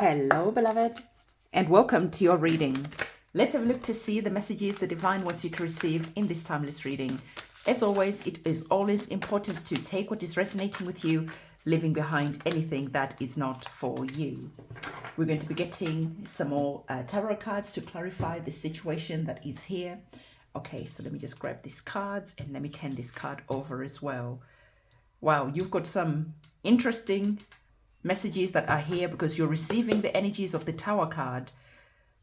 Hello, beloved, and welcome to your reading. Let's have a look to see the messages the divine wants you to receive in this timeless reading. As always, it is always important to take what is resonating with you, leaving behind anything that is not for you. We're going to be getting some more tarot cards to clarify the situation that is here. Okay, so let me just grab these cards and let me turn this card over as well. Wow, you've got some interesting messages that are here because you're receiving the energies of the Tower card.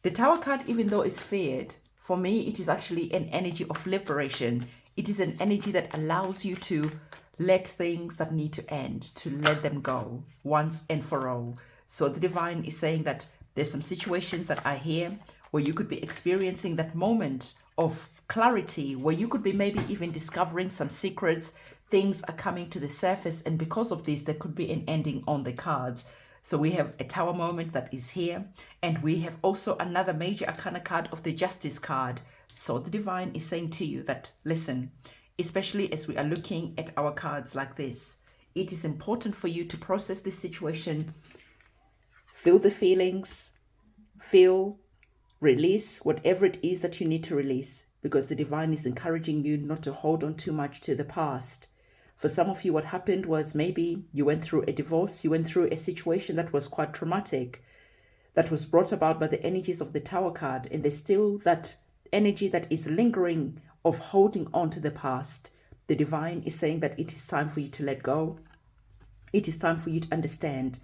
The Tower card, even though it's feared, for me, it is actually an energy of liberation. It is an energy that allows you to let things that need to end, to let them go once and for all. So the divine is saying that there's some situations that are here where you could be experiencing that moment of clarity, where you could be maybe even discovering some secrets. Things are coming to the surface, and because of this, there could be an ending on the cards. So we have a Tower moment that is here, and we have also another major arcana card of the Justice card. So the divine is saying to you that, listen, especially as we are looking at our cards like this, it is important for you to process this situation, feel the feelings, release whatever it is that you need to release, because the divine is encouraging you not to hold on too much to the past. For some of you, what happened was maybe you went through a divorce, you went through a situation that was quite traumatic, that was brought about by the energies of the Tower card, and there's still that energy that is lingering of holding on to the past. The divine is saying that it is time for you to let go. It is time for you to understand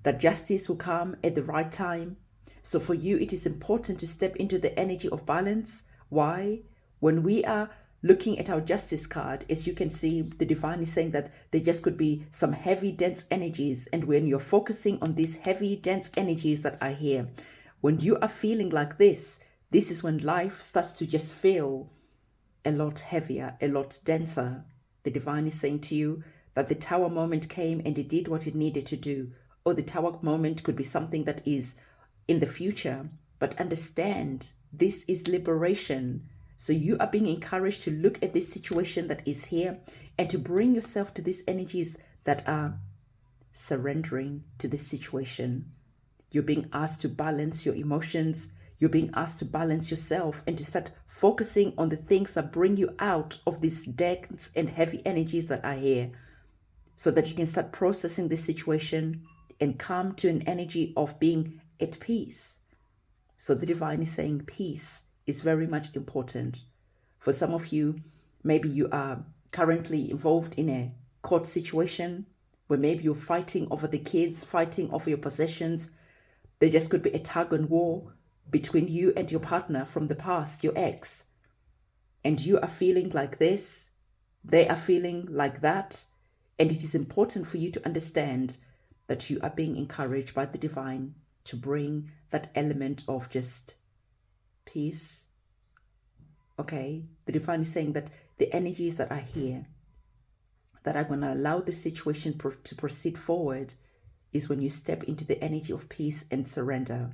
that justice will come at the right time. So for you, it is important to step into the energy of balance. Why? When we are looking at our Justice card, as you can see, the divine is saying that there just could be some heavy, dense energies. And when you're focusing on these heavy, dense energies that are here, when you are feeling like this is when life starts to just feel a lot heavier, a lot denser. The divine is saying to you that the Tower moment came and it did what it needed to do. Or the Tower moment could be something that is in the future. But understand, this is liberation. So you are being encouraged to look at this situation that is here and to bring yourself to these energies that are surrendering to this situation. You're being asked to balance your emotions. You're being asked to balance yourself and to start focusing on the things that bring you out of these dense and heavy energies that are here, so that you can start processing this situation and come to an energy of being at peace. So the divine is saying peace is very much important. For some of you, maybe you are currently involved in a court situation where maybe you're fighting over the kids, fighting over your possessions. There just could be a tug and war between you and your partner from the past, your ex. And you are feeling like this, they are feeling like that. And it is important for you to understand that you are being encouraged by the divine to bring that element of just peace. Okay, the divine is saying that the energies that are here that are going to allow the situation to proceed forward is when you step into the energy of peace and surrender.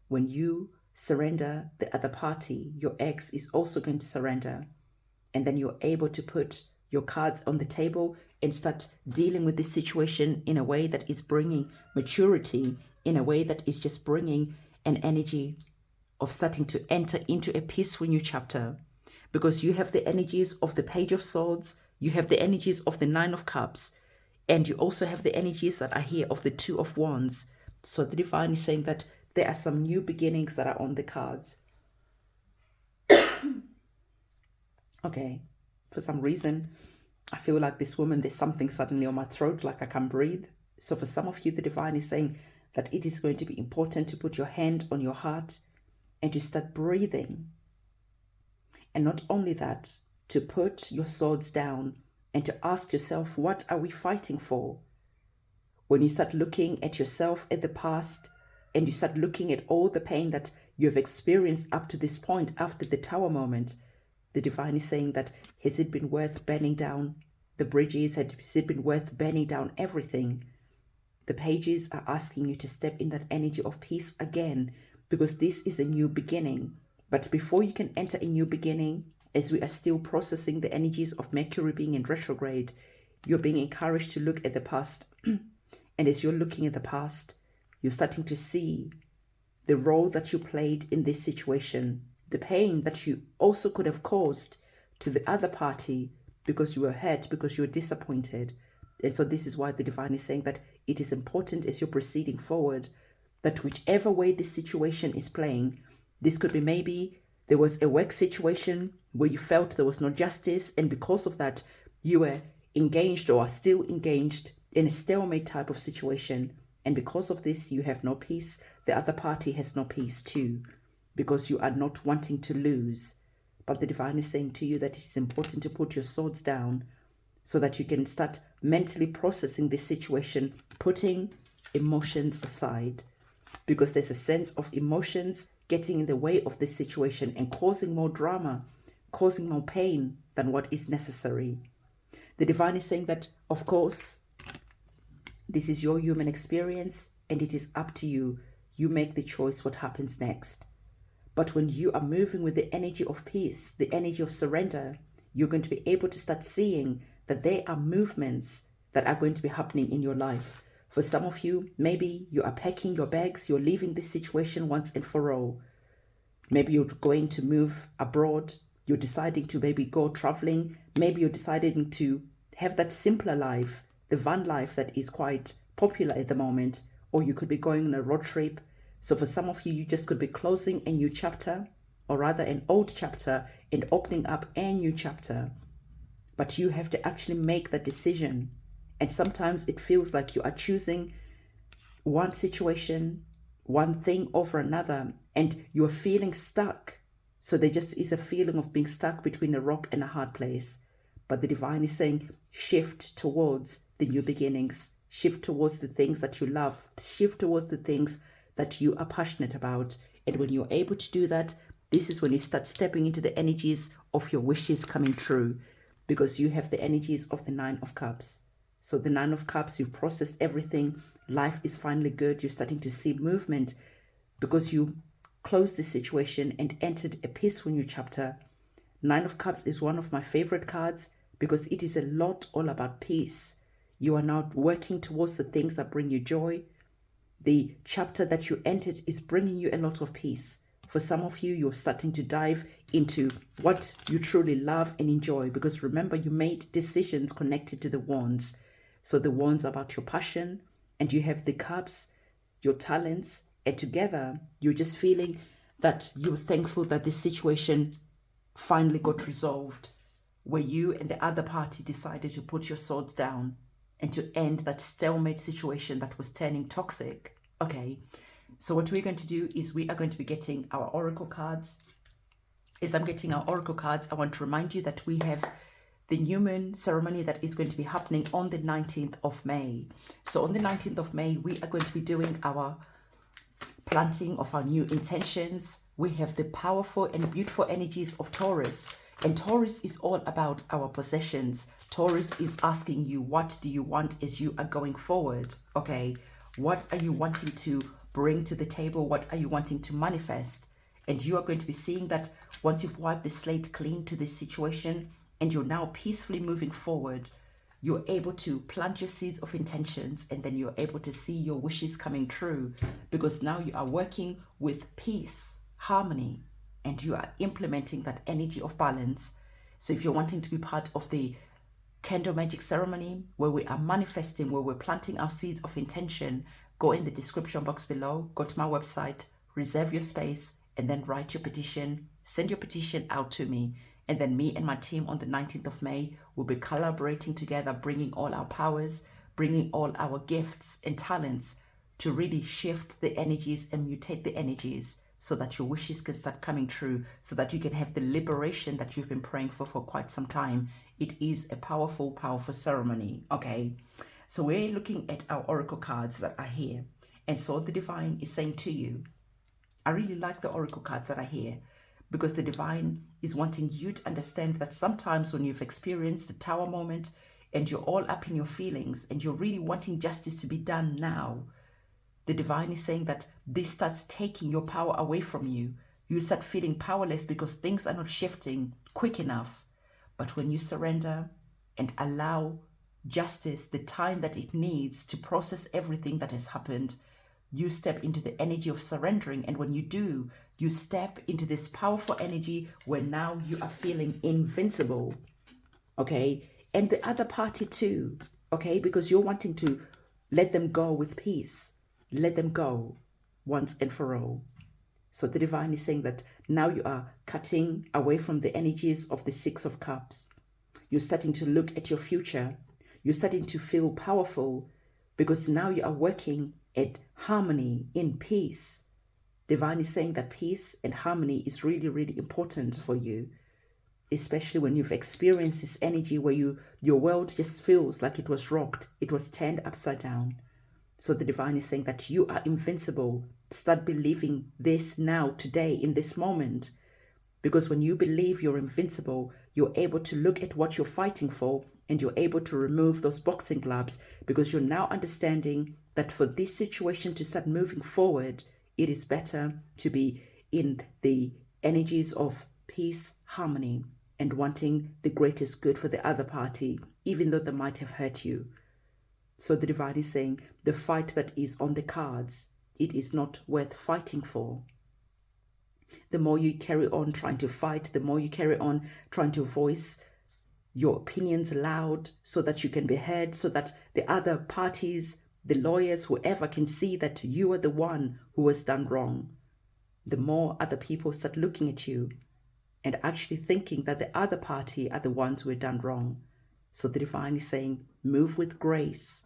When you surrender, the other party, your ex, is also going to surrender. And then you're able to put your cards on the table and start dealing with this situation in a way that is bringing maturity, in a way that is just bringing an energy of starting to enter into a peaceful new chapter. Because you have the energies of the Page of Swords, you have the energies of the Nine of Cups, and you also have the energies that are here of the Two of Wands. So the divine is saying that there are some new beginnings that are on the cards. Okay, for some reason, I feel like this woman, there's something suddenly on my throat, like I can't breathe. So for some of you, the divine is saying that it is going to be important to put your hand on your heart and to start breathing. And not only that, to put your swords down and to ask yourself, what are we fighting for? When you start looking at yourself at the past and you start looking at all the pain that you have experienced up to this point after the Tower moment, the divine is saying that, has it been worth burning down the bridges? Has it been worth burning down everything? The pages are asking you to step in that energy of peace again, because this is a new beginning. But before you can enter a new beginning, as we are still processing the energies of Mercury being in retrograde, you're being encouraged to look at the past. And as you're looking at the past, You're starting to see the role that you played in this situation, the pain that you also could have caused to the other party because you were hurt, because you were disappointed. And so this is why the divine is saying that it is important as you're proceeding forward, that whichever way this situation is playing, this could be maybe there was a work situation where you felt there was no justice, and because of that, you were engaged or are still engaged in a stalemate type of situation. And because of this, you have no peace. The other party has no peace too, because you are not wanting to lose. But the divine is saying to you that it is important to put your swords down so that you can start mentally processing this situation, putting emotions aside, because there's a sense of emotions getting in the way of this situation and causing more drama, causing more pain than what is necessary. The divine is saying that, of course, this is your human experience and it is up to you. You make the choice what happens next. But when you are moving with the energy of peace, the energy of surrender, you're going to be able to start seeing that there are movements that are going to be happening in your life. For some of you, maybe you are packing your bags, you're leaving this situation once and for all. Maybe you're going to move abroad, you're deciding to maybe go traveling, maybe you're deciding to have that simpler life, the van life that is quite popular at the moment, or you could be going on a road trip. So for some of you, you just could be closing a new chapter, or rather an old chapter, and opening up a new chapter. But you have to actually make that decision. And sometimes it feels like you are choosing one situation, one thing over another, and you're feeling stuck. So there just is a feeling of being stuck between a rock and a hard place. But the divine is saying, shift towards the new beginnings, shift towards the things that you love, shift towards the things that you are passionate about. And when you're able to do that, this is when you start stepping into the energies of your wishes coming true, because you have the energies of the Nine of Cups. So the Nine of Cups, you've processed everything. Life is finally good. You're starting to see movement because you closed the situation and entered a peaceful new chapter. Nine of Cups is one of my favorite cards because it is a lot all about peace. You are now working towards the things that bring you joy. The chapter that you entered is bringing you a lot of peace. For some of you, you're starting to dive into what you truly love and enjoy, because remember, you made decisions connected to the wands. So the wands are about your passion, and you have the cups, your talents, and together you're just feeling that you're thankful that this situation finally got resolved, where you and the other party decided to put your swords down and to end that stalemate situation that was turning toxic. Okay, so what we're going to do is we are going to be getting our oracle cards. As I'm getting our oracle cards, I want to remind you that we have the new moon ceremony that is going to be happening on the 19th of May. So on the 19th of May, we are going to be doing our planting of our new intentions. We have the powerful and beautiful energies of Taurus. And Taurus is all about our possessions. Taurus is asking you, what do you want as you are going forward? Okay, what are you wanting to bring to the table? What are you wanting to manifest? And you are going to be seeing that once you've wiped the slate clean to this situation and you're now peacefully moving forward, you're able to plant your seeds of intentions, and then you're able to see your wishes coming true, because now you are working with peace, harmony, and you are implementing that energy of balance. So if you're wanting to be part of the candle magic ceremony where we are manifesting, where we're planting our seeds of intention, go in the description box below, go to my website, reserve your space, and then write your petition, send your petition out to me. And then me and my team on the 19th of May will be collaborating together, bringing all our powers, bringing all our gifts and talents to really shift the energies and mutate the energies so that your wishes can start coming true, so that you can have the liberation that you've been praying for quite some time. It is a powerful, powerful ceremony. Okay, so we're looking at our oracle cards that are here. And so the divine is saying to you, I really like the oracle cards that are here, because the divine is wanting you to understand that sometimes when you've experienced the tower moment and you're all up in your feelings and you're really wanting justice to be done now, the divine is saying that this starts taking your power away from you. You start feeling powerless because things are not shifting quick enough. But when you surrender and allow justice the time that it needs to process everything that has happened, you step into the energy of surrendering. And when you do, you step into this powerful energy where now you are feeling invincible. Okay. And the other party too. Okay. Because you're wanting to let them go with peace. Let them go once and for all. So the divine is saying that now you are cutting away from the energies of the Six of Cups. You're starting to look at your future. You're starting to feel powerful because now you are working at harmony in peace. Divine is saying that peace and harmony is really, really important for you, especially when you've experienced this energy where your world just feels like it was rocked, it was turned upside down. So the divine is saying that you are invincible. Start believing this now, today, in this moment. Because when you believe you're invincible, you're able to look at what you're fighting for and you're able to remove those boxing gloves, because you're now understanding that for this situation to start moving forward, it is better to be in the energies of peace, harmony, and wanting the greatest good for the other party, even though they might have hurt you. So the divine is saying the fight that is on the cards, it is not worth fighting for. The more you carry on trying to fight, the more you carry on trying to voice your opinions loud so that you can be heard, so that the other parties, the lawyers, whoever can see that you are the one who has done wrong. The more other people start looking at you and actually thinking that the other party are the ones who have done wrong. So the divine is saying, move with grace.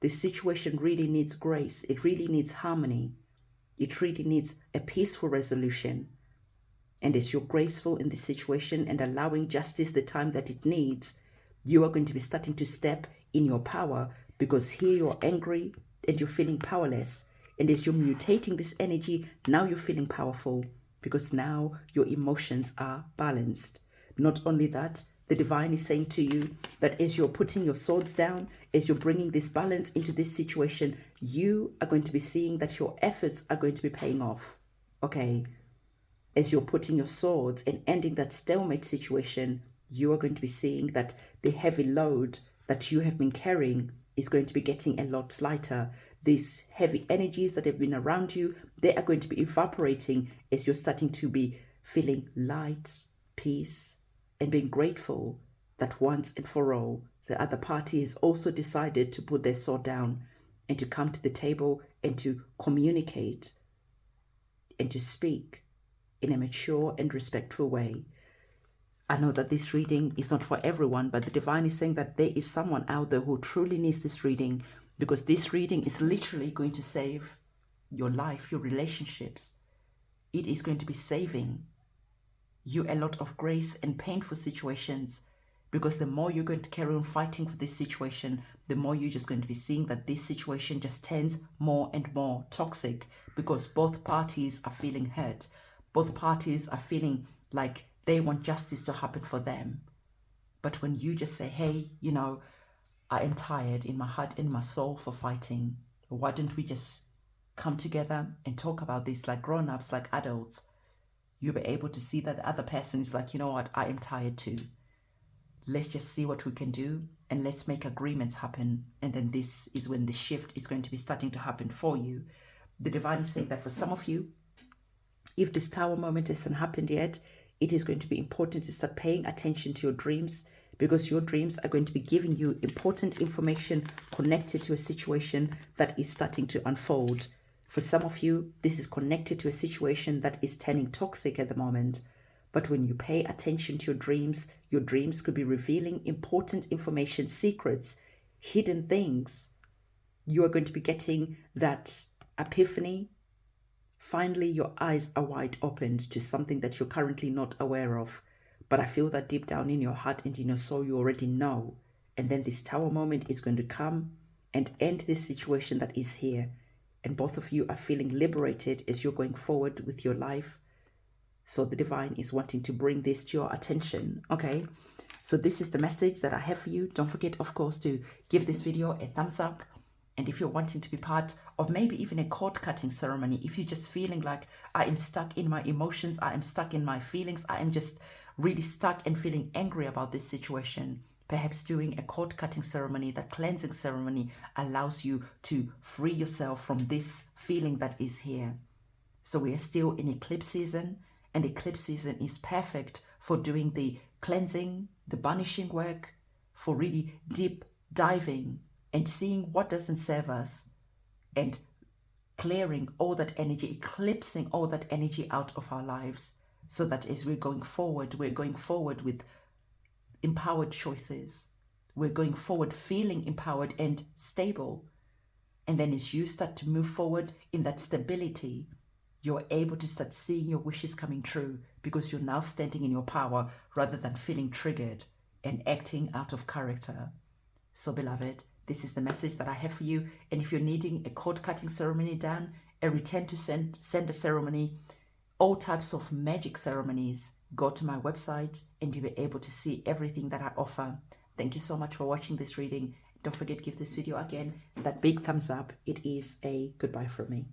This situation really needs grace. It really needs harmony. It really needs a peaceful resolution. And as you're graceful in this situation and allowing justice the time that it needs, you are going to be starting to step in your power, because here you're angry and you're feeling powerless. And as you're mutating this energy, now you're feeling powerful, because now your emotions are balanced. Not only that, the divine is saying to you that as you're putting your swords down, as you're bringing this balance into this situation, you are going to be seeing that your efforts are going to be paying off. Okay. As you're putting your swords and ending that stalemate situation, you are going to be seeing that the heavy load that you have been carrying is going to be getting a lot lighter. These heavy energies that have been around you, they are going to be evaporating as you're starting to be feeling light, peace, and being grateful that once and for all, the other party has also decided to put their sword down and to come to the table and to communicate and to speak in a mature and respectful way. I know that this reading is not for everyone, but the divine is saying that there is someone out there who truly needs this reading, because this reading is literally going to save your life, your relationships. It is going to be saving you a lot of grace and painful situations, because the more you're going to carry on fighting for this situation, the more you're just going to be seeing that this situation just turns more and more toxic, because both parties are feeling hurt. Both parties are feeling like they want justice to happen for them. But when you just say, hey, I am tired in my heart and my soul for fighting. Why don't we just come together and talk about this like grown-ups, like adults? You'll be able to see that the other person is like, you know what, I am tired too. Let's just see what we can do and let's make agreements happen. And then this is when the shift is going to be starting to happen for you. The divine is saying that for some of you, if this tower moment hasn't happened yet, it is going to be important to start paying attention to your dreams, because your dreams are going to be giving you important information connected to a situation that is starting to unfold. For some of you, this is connected to a situation that is turning toxic at the moment. But when you pay attention to your dreams could be revealing important information, secrets, hidden things. You are going to be getting that epiphany. Finally, your eyes are wide opened to something that you're currently not aware of. But I feel that deep down in your heart and in your soul, you already know. And then this tower moment is going to come and end this situation that is here. And both of you are feeling liberated as you're going forward with your life. So the divine is wanting to bring this to your attention. Okay. So this is the message that I have for you. Don't forget, of course, to give this video a thumbs up. And if you're wanting to be part of maybe even a cord cutting ceremony, if you're just feeling like I am stuck in my emotions, I am stuck in my feelings, I am just really stuck and feeling angry about this situation, Perhaps doing a cord cutting ceremony, that cleansing ceremony allows you to free yourself from this feeling that is here. So we are still in eclipse season, and eclipse season is perfect for doing the cleansing, the banishing work, for really deep diving and seeing what doesn't serve us and clearing all that energy, eclipsing all that energy out of our lives, so that as we're going forward with empowered choices. We're going forward feeling empowered and stable. And then as you start to move forward in that stability, you're able to start seeing your wishes coming true, because you're now standing in your power rather than feeling triggered and acting out of character. So beloved, this is the message that I have for you. And if you're needing a cord cutting ceremony done, a return to sender ceremony, all types of magic ceremonies, go to my website and you'll be able to see everything that I offer. Thank you so much for watching this reading. Don't forget, give this video again that big thumbs up. It is a goodbye from me.